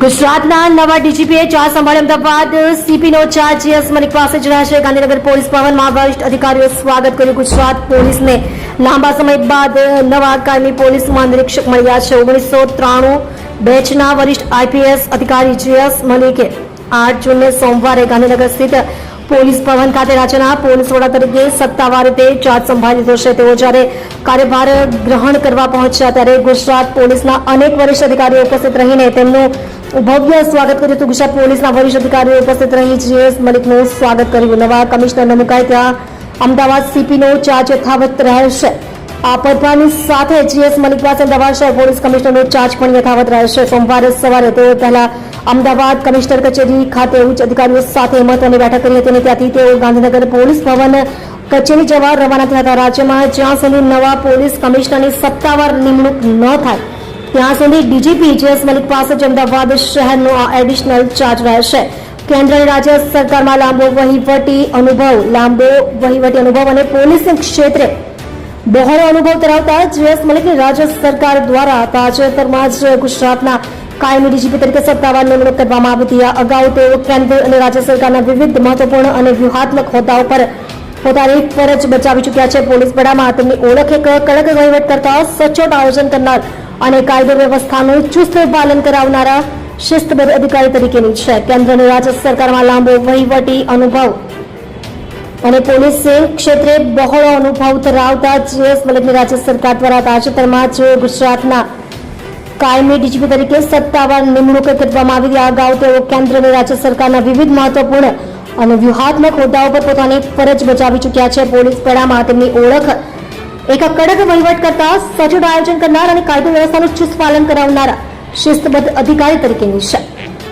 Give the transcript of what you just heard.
ગુજરાતના નવા ડીજીપીએ ચાર્જ સંભાળ્યા અમદાવાદ સીપીનો ચાર્જ જીએસ મલિક પાસે જણાશે ગાંધીનગર પોલીસ ભવનમાં વરિષ્ઠ અધિકારીઓએ સ્વાગત કર્યું। ગુજરાત પોલીસને લાંબા સમય બાદ નવા કાયમી પોલીસ મહાનિરીક્ષક મળ્યા છે। 1993 બેચના વરિષ્ઠ આઈપીએસ અધિકારી જીએસ મલિકે 8 જૂનને સોમવારે ગાંધીનગર સ્થિત પોલીસ ભવન ખાતે રાજ્યના પોલીસ વડા તરીકે સત્તાવાર રીતે ચાર્જ સંભાળી લીધો છે। તેઓ જ્યારે કાર્યભાર ગ્રહણ કરવા પહોંચ્યા ત્યારે ગુજરાત પોલીસના અનેક વરિષ્ઠ અધિકારીઓ ઉપસ્થિત રહીને તેમનું ભવ્ય સ્વાગત કર્યું હતું। ગુજરાત પોલીસના વરિષ્ઠ અધિકારીઓ ઉપસ્થિત રહી જીએસ મલિકનું સ્વાગત કર્યું। નવા કમિશનરને મુકાય ત્યાં અમદાવાદ સીપીનો ચાર્જ યથાવત રહેશે। આ પદભારની સાથે જીએસ મલિક પાસે અમદાવાદ શહેર પોલીસ કમિશનરનો ચાર્જ પણ યથાવત રહેશે। સોમવારે સવારે તેઓ પહેલા અમદાવાદ કમિશનર કચેરી ખાતે ઉચ્ચ અધિકારીઓ સાથે મહત્વની બેઠક કરી હતી અને ત્યાંથી તેઓ ગાંધીનગર પોલીસ ભવન કચેરી જવા રવાના થયા હતા। રાજ્યમાં જ્યાં સુધી નવા પોલીસ કમિશનરની સત્તાવાર નિમણૂક ન થાય ત્યાં સુધી ડીજીપી જીએસ મલિક પાસે જ અમદાવાદ શહેરનો આ એડિશનલ ચાર્જ રહેશે। કેન્દ્ર અને રાજ્ય સરકારમાં લાંબો વહીવટી અનુભવ અને પોલીસ ક્ષેત્રે બહોળો અનુભવ ધરાવતા જીએસ મલિકની રાજ્ય સરકાર દ્વારા તાજેતરમાં જ ગુજરાતના કાયમી ડીજીપી તરીકે સત્તાવાર નિમણૂક કરવામાં આવી હતી। આ અગાઉ તેઓ કેન્દ્ર અને રાજ્ય સરકારના વિવિધ મહત્વપૂર્ણ અને વ્યૂહાત્મક હોદ્દાઓ પર પોતાની ફરજ બજાવી ચૂક્યા છે। પોલીસ વડામાં તેમની ઓળખ એક કડક વહીવટ કરતા સચોટ આયોજન કરનાર અને કાયદો વ્યવસ્થાનું ચુસ્ત પાલન કરાવનારા શિસ્તબદ્ધ અધિકારી તરીકેની છે। કેન્દ્ર અને રાજ્ય સરકારમાં લાંબો વહીવટી અનુભવ અને પોલીસ ક્ષેત્રે બહોળો અનુભવ ધરાવતા જીએસ મલિકની રાજ્ય સરકાર દ્વારા તાજેતરમાં જ ગુજરાતના કાયમી ડીજીપી તરીકે સત્તાવાર નિમણૂક કરવામાં આવી હતી। આ અગાઉ તેઓ કેન્દ્ર અને રાજ્ય સરકારના વિવિધ મહત્વપૂર્ણ અને વ્યૂહાત્મક હોદ્દાઓ પર પોતાની ફરજ બજાવી ચૂક્યા છે। પોલીસ વડામાં તેમની ઓળખ એક કડક વહીવટ કરતા સચોટ આયોજન કરનાર અને કાયદો વ્યવસ્થાનું ચુસ્ત પાલન કરાવનારા શિસ્તબદ્ધ અધિકારી તરીકેની છે।